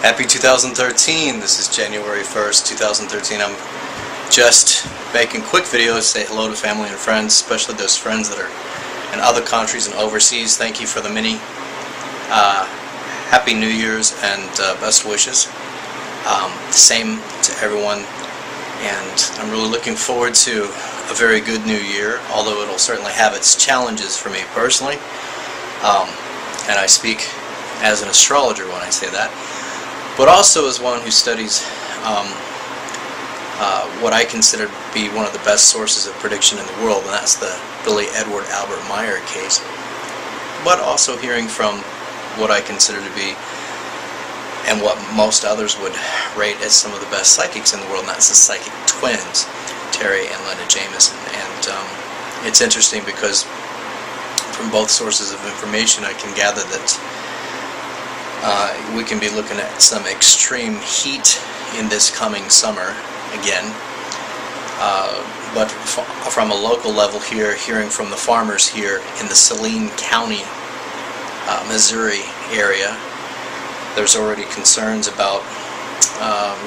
Happy 2013. This is January 1st, 2013. I'm just making quick videos to say hello to family and friends, especially those friends that are in other countries and overseas. Thank you for the many Happy New Year's and best wishes. Same to everyone, and I'm really looking forward to a very good new year, although it'll certainly have its challenges for me personally. And I speak as an astrologer when I say that, but also as one who studies what I consider to be one of the best sources of prediction in the world, and that's the Billy Edward Albert Meyer case, but also hearing from what I consider to be, and what most others would rate as some of the best psychics in the world, and that's the psychic twins, Terry and Linda Jameson. And it's interesting because from both sources of information I can gather that we can be looking at some extreme heat in this coming summer again, but from a local level here, hearing from the farmers here in the Saline County, Missouri area, there's already concerns about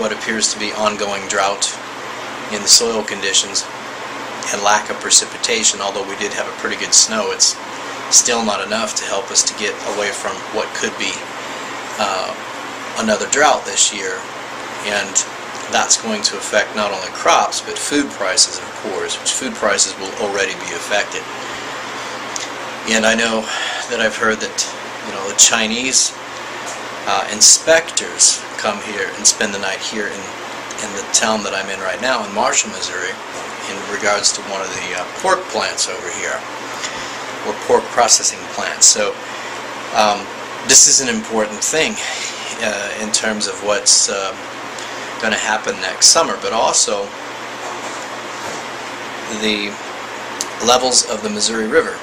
what appears to be ongoing drought in the soil conditions and lack of precipitation. Although we did have a pretty good snow, it's still not enough to help us to get away from what could be another drought this year, and that's going to affect not only crops but food prices, of course, which food prices will already be affected. And I know that I've heard that, the Chinese inspectors come here and spend the night here in the town that I'm in right now, in Marshall, Missouri, in regards to one of the pork plants over here, or pork processing plants. So this is an important thing in terms of what's going to happen next summer, but also the levels of the Missouri River.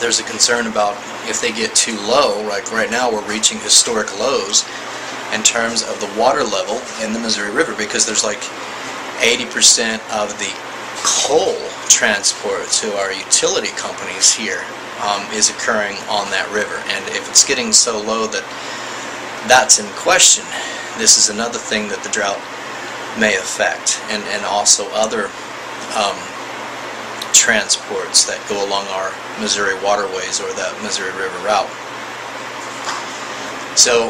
There's a concern about if they get too low. Like right now we're reaching historic lows in terms of the water level in the Missouri River, because there's like 80% of the coal transport to our utility companies here is occurring on that river. And if it's getting so low that that's in question, this is another thing that the drought may affect, and also other transports that go along our Missouri waterways or the Missouri River route. So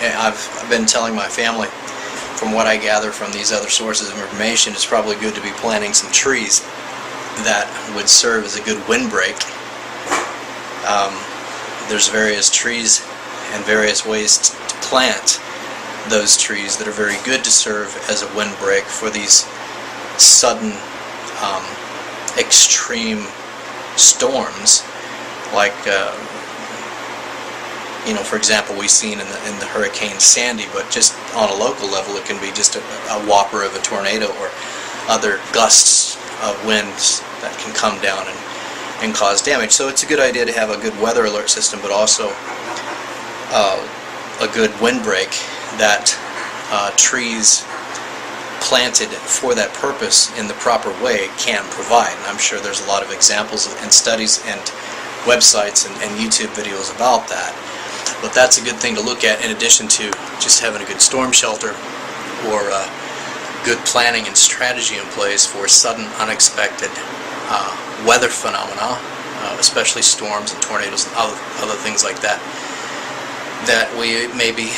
I've been telling my family, from what I gather from these other sources of information, it's probably good to be planting some trees that would serve as a good windbreak. There's various trees and various ways to plant those trees that are very good to serve as a windbreak for these sudden extreme storms, like for example, we've seen in the Hurricane Sandy. But just on a local level, it can be just a whopper of a tornado or other gusts of winds that can come down and cause damage. So it's a good idea to have a good weather alert system, but also a good windbreak that trees planted for that purpose in the proper way can provide. And I'm sure there's a lot of examples and studies and websites and YouTube videos about that. But that's a good thing to look at, in addition to just having a good storm shelter or good planning and strategy in place for sudden unexpected weather phenomena, especially storms and tornadoes and other things like that, that we maybe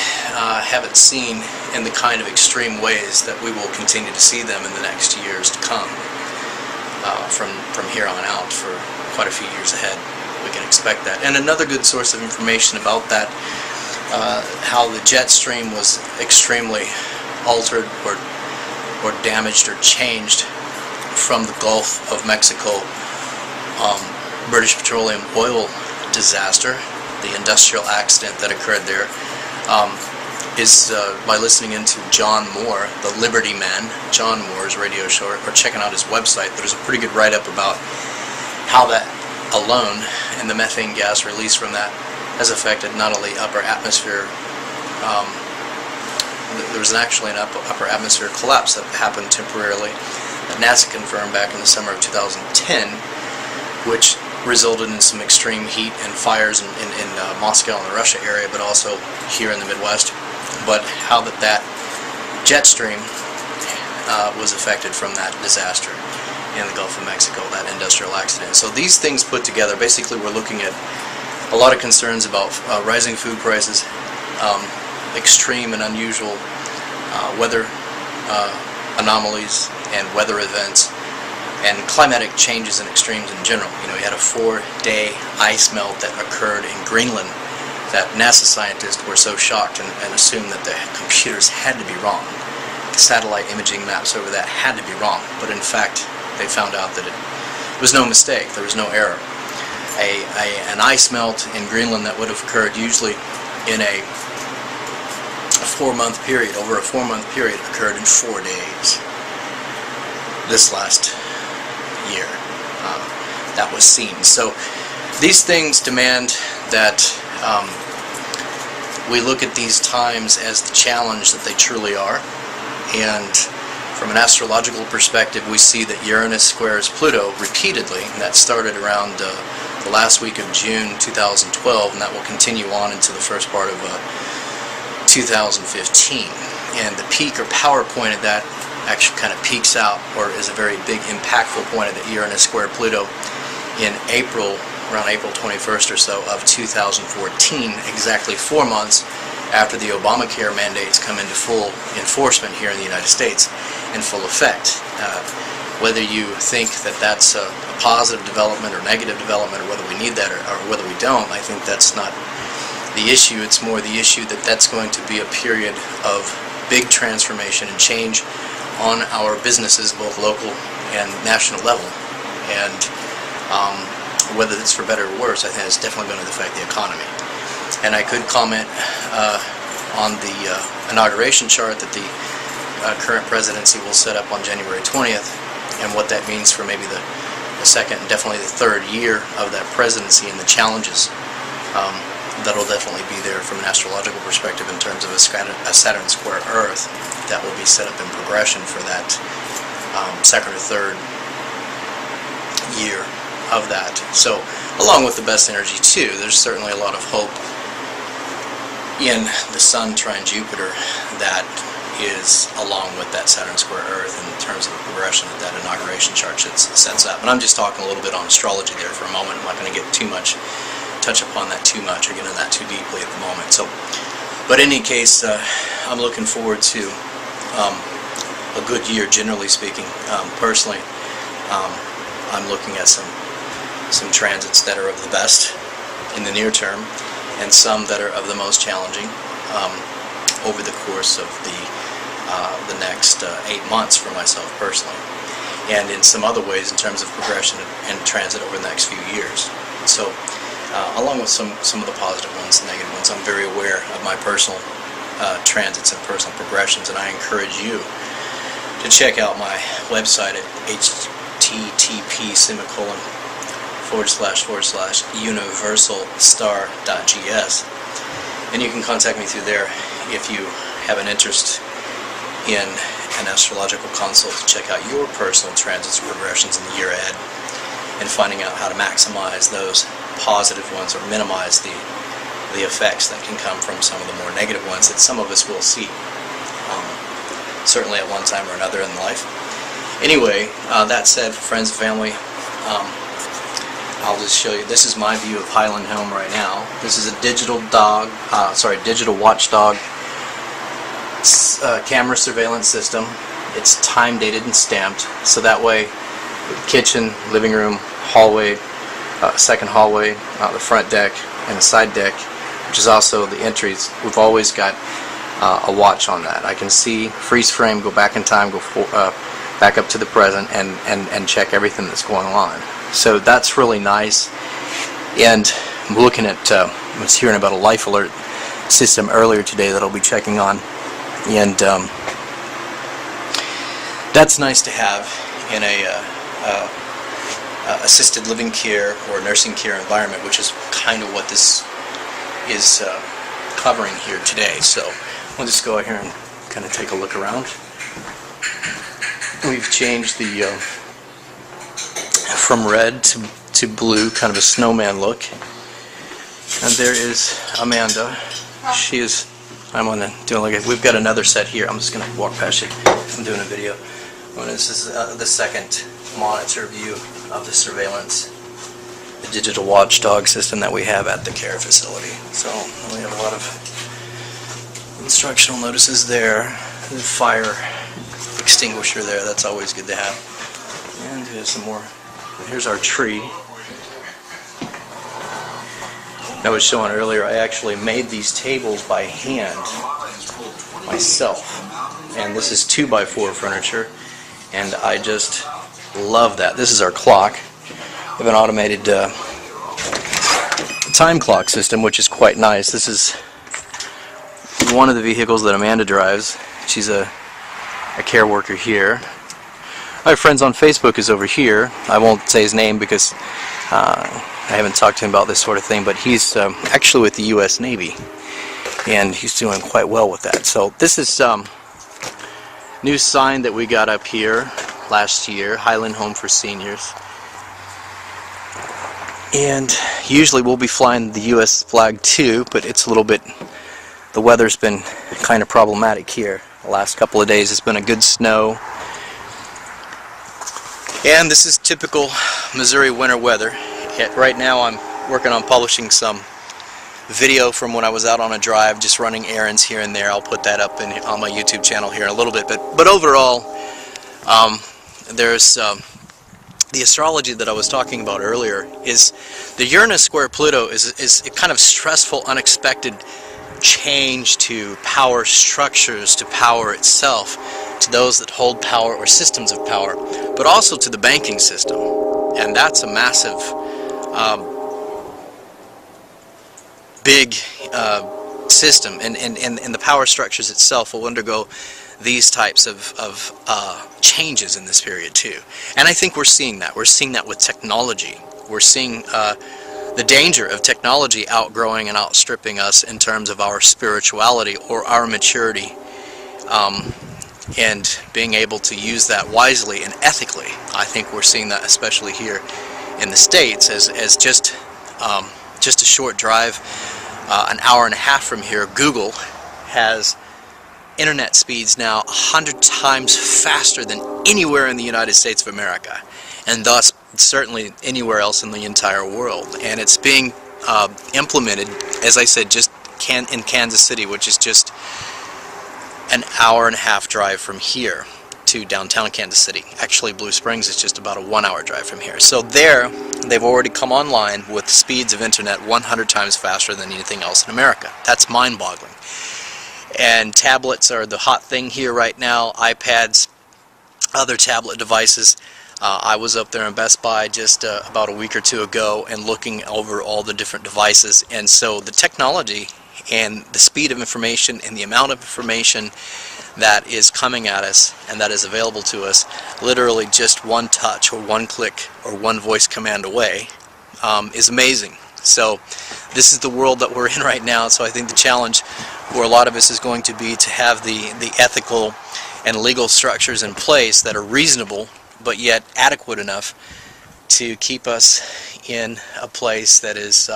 haven't seen in the kind of extreme ways that we will continue to see them in the next years to come. From here on out, for quite a few years ahead, we can expect that. And another good source of information about that, how the jet stream was extremely altered or damaged or changed from the Gulf of Mexico British Petroleum oil disaster, the industrial accident that occurred there, is by listening into John Moore, the Liberty Man, John Moore's radio show, or checking out his website. There's a pretty good write-up about how that alone and the methane gas released from that has affected not only upper atmosphere. There was actually an upper atmosphere collapse that happened temporarily that NASA confirmed back in the summer of 2010, which resulted in some extreme heat and fires in Moscow and the Russia area, but also here in the Midwest. but how that jet stream was affected from that disaster in the Gulf of Mexico, that industrial accident. So these things put together, basically we're looking at a lot of concerns about rising food prices, extreme and unusual weather anomalies and weather events, and climatic changes and extremes in general. You know, we had a 4-day ice melt that occurred in Greenland that NASA scientists were so shocked and assumed that the computers had to be wrong. The satellite imaging maps over that had to be wrong, but in fact they found out that it was no mistake, there was no error. An ice melt in Greenland that would have occurred usually in a 4-month period, over a 4-month period, occurred in 4 days this last year. That was seen. So these things demand that we look at these times as the challenge that they truly are, and from an astrological perspective we see that Uranus squares Pluto repeatedly, and that started around the last week of June 2012, and that will continue on into the first part of 2015. And the peak or power point of that actually kind of peaks out, or is a very big impactful point of the Uranus square Pluto in April, around April 21st or so of 2014, exactly 4 months after the Obamacare mandates come into full enforcement here in the United States in full effect. Whether you think that that's a positive development or negative development, or whether we need that or whether we don't, I think that's not the issue. It's more the issue that that's going to be a period of big transformation and change on our businesses, both local and national level. And whether it's for better or worse, I think it's definitely going to affect the economy. And I could comment on the inauguration chart that the current presidency will set up on January 20th, and what that means for maybe the second and definitely the third year of that presidency, and the challenges that'll definitely be there from an astrological perspective in terms of a Saturn square Earth that will be set up in progression for that second or third year of that. So along with the best energy too, there's certainly a lot of hope in the Sun trine Jupiter that is along with that Saturn square Earth in terms of the progression that that inauguration chart sets up. And I'm just talking a little bit on astrology there for a moment. I'm not going to get touch upon that too much or get into that too deeply at the moment. So, but in any case, I'm looking forward to a good year, generally speaking. Personally, I'm looking at some transits that are of the best in the near term, and some that are of the most challenging over the course of the next 8 months for myself personally, and in some other ways in terms of progression and transit over the next few years. So along with some of the positive ones and negative ones, I'm very aware of my personal transits and personal progressions, and I encourage you to check out my website at http://universalstar.gs, and you can contact me through there if you have an interest in an astrological consult to check out your personal transits and progressions in the year ahead, and finding out how to maximize those positive ones or minimize the effects that can come from some of the more negative ones that some of us will see, certainly at one time or another in life. Anyway, that said, friends and family, I'll just show you. This is my view of Highland Home right now. This is a digital watchdog camera surveillance system. It's time dated and stamped, so that way kitchen, living room, hallway, second hallway, the front deck, and the side deck, which is also the entries, we've always got a watch on that. I can see, freeze frame, go back in time, go back up to the present, and check everything that's going on. So that's really nice. And I'm looking at, I was hearing about a life alert system earlier today that I'll be checking on, and that's nice to have in a assisted living care or nursing care environment, which is kind of what this is covering here today. So we'll just go out here and kind of take a look around. We've changed the from red to blue, kind of a snowman look. And there is Amanda. She is I'm on doing like we've got another set here. I'm just gonna walk past you. I'm doing a video. This is the second monitor view of the surveillance, the digital watchdog system that we have at the care facility. So we have a lot of instructional notices there. The fire extinguisher there. That's always good to have. And here's some more. Here's our tree. I was showing earlier, I actually made these tables by hand myself, and this is 2x4 furniture, and I just love that. This is our clock. We have an automated time clock system, which is quite nice. This is one of the vehicles that Amanda drives. She's a care worker here. My friends on Facebook is over here. I won't say his name because I haven't talked to him about this sort of thing, but he's actually with the U.S. Navy, and he's doing quite well with that. So this is new sign that we got up here last year, Highland Home for Seniors. And usually we'll be flying the U.S. flag too, but it's a little bit, the weather's been kind of problematic here. The last couple of days it's been a good snow. And this is typical Missouri winter weather. Right now I'm working on publishing some video from when I was out on a drive, just running errands here and there. I'll put that up on my YouTube channel here in a little bit. But overall, there's the astrology that I was talking about earlier. Is the Uranus square Pluto is a kind of stressful, unexpected change to power structures, to power itself, to those that hold power or systems of power, but also to the banking system. And that's a massive, big system, and the power structures itself will undergo these types of changes in this period too. And I think we're seeing that. We're seeing that with technology. We're seeing the danger of technology outgrowing and outstripping us in terms of our spirituality or our maturity, and being able to use that wisely and ethically. I think we're seeing that especially here in the States, as just a short drive, an hour and a half from here, Google has internet speeds now 100 times faster than anywhere in the United States of America, and thus certainly anywhere else in the entire world. And it's being implemented, as I said, just in Kansas City, which is just an hour and a half drive from here to downtown Kansas City. Actually, Blue Springs is just about a 1 hour drive from here. So there, they've already come online with speeds of internet 100 times faster than anything else in America. That's mind-boggling. And tablets are the hot thing here right now, iPads, other tablet devices. I was up there in Best Buy just about a week or two ago and looking over all the different devices, and so the technology and the speed of information and the amount of information that is coming at us and that is available to us, literally just one touch or one click or one voice command away, is amazing. So this is the world that we're in right now. So I think the challenge for a lot of us is going to be to have the ethical and legal structures in place that are reasonable but yet adequate enough to keep us in a place that is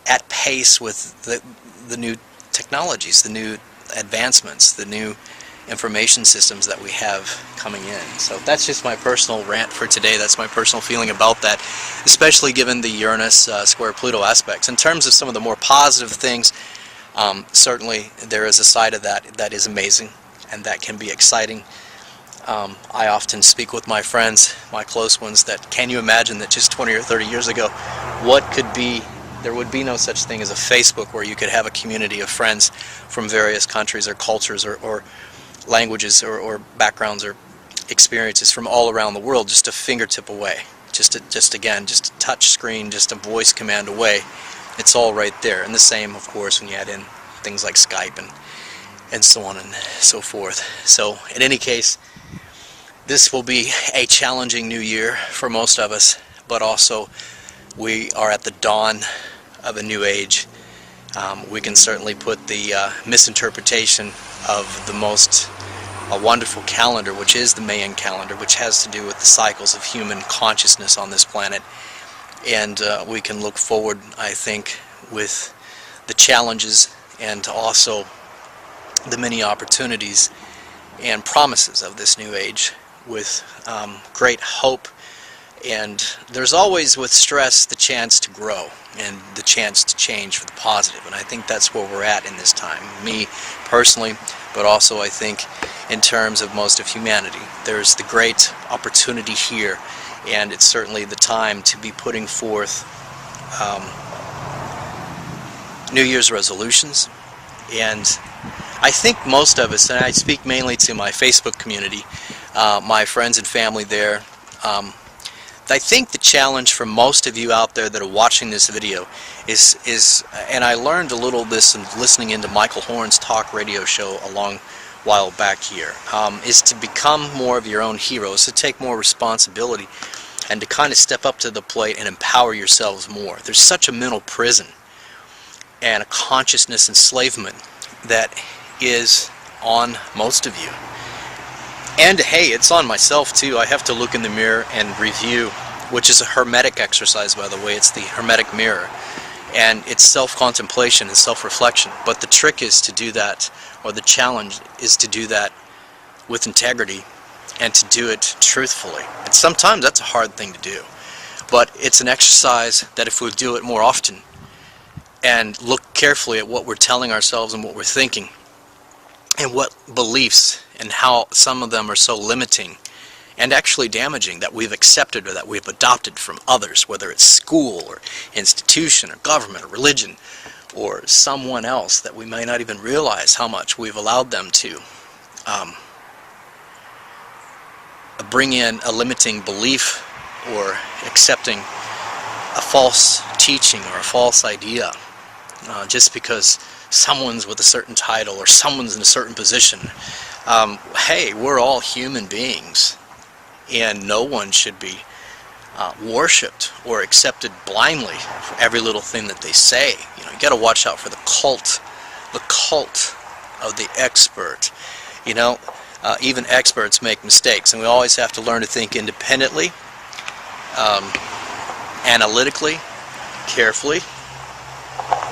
at pace with the new technologies, the new advancements, the new information systems that we have coming in. So that's just my personal rant for today. That's my personal feeling about that, especially given the Uranus square Pluto aspects. In terms of some of the more positive things, certainly there is a side of that is amazing and that can be exciting. I often speak with my friends, my close ones, that can you imagine that just 20 or 30 years ago, what could be, there would be no such thing as a Facebook where you could have a community of friends from various countries or cultures or languages or backgrounds or experiences from all around the world, just a fingertip away, just a touch screen, just a voice command away. It's all right there. And the same, of course, when you add in things like Skype and so on and so forth. So in any case, this will be a challenging new year for most of us, but also we are at the dawn of a new age. We can certainly put the misinterpretation of the most wonderful calendar, which is the Mayan calendar, which has to do with the cycles of human consciousness on this planet. And we can look forward, I think, with the challenges and also the many opportunities and promises of this new age with great hope. And there's always, with stress, the chance to grow and the chance to change for the positive. And I think that's where we're at in this time. Me personally, but also I think in terms of most of humanity. There's the great opportunity here, and it's certainly the time to be putting forth New Year's resolutions. And I think most of us, and I speak mainly to my Facebook community, my friends and family there, I think the challenge for most of you out there that are watching this video is, and I learned a little of this in listening into Michael Horn's talk radio show a long while back here, is to become more of your own heroes, to take more responsibility, and to kind of step up to the plate and empower yourselves more. There's such a mental prison and a consciousness enslavement that is on most of you. And hey, it's on myself too. I have to look in the mirror and review, which is a hermetic exercise, by the way. It's the hermetic mirror. And it's self-contemplation and self-reflection. But the trick is to do that, or the challenge is to do that with integrity and to do it truthfully. And sometimes that's a hard thing to do. But it's an exercise that if we do it more often and look carefully at what we're telling ourselves and what we're thinking, and what beliefs and how some of them are so limiting and actually damaging that we've accepted or that we've adopted from others, whether it's school or institution or government or religion or someone else that we may not even realize how much we've allowed them to bring in a limiting belief or accepting a false teaching or a false idea just because someone's with a certain title or someone's in a certain position. Hey, we're all human beings, and no one should be worshipped or accepted blindly for every little thing that they say. You know, you got to watch out for the cult of the expert. You know, even experts make mistakes, and we always have to learn to think independently, analytically, carefully,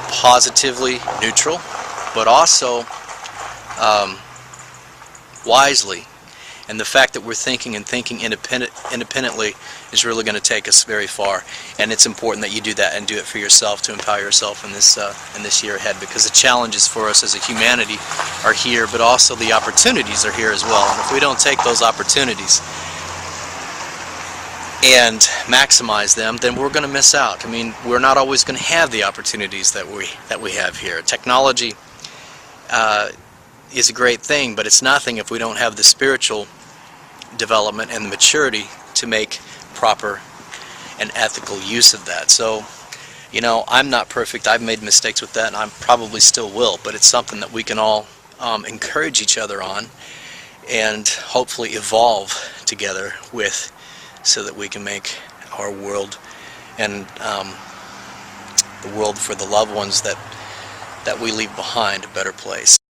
positively neutral, but also wisely. And the fact that we're thinking and thinking independently is really going to take us very far. And it's important that you do that and do it for yourself, to empower yourself in this year ahead, because the challenges for us as a humanity are here, but also the opportunities are here as well. And if we don't take those opportunities and maximize them, then we're going to miss out. I mean, we're not always going to have the opportunities that we have here. Technology is a great thing, but it's nothing if we don't have the spiritual development and the maturity to make proper and ethical use of that. So, you know, I'm not perfect. I've made mistakes with that, and I probably still will, but it's something that we can all encourage each other on and hopefully evolve together with, so that we can make our world and the world for the loved ones that we leave behind a better place.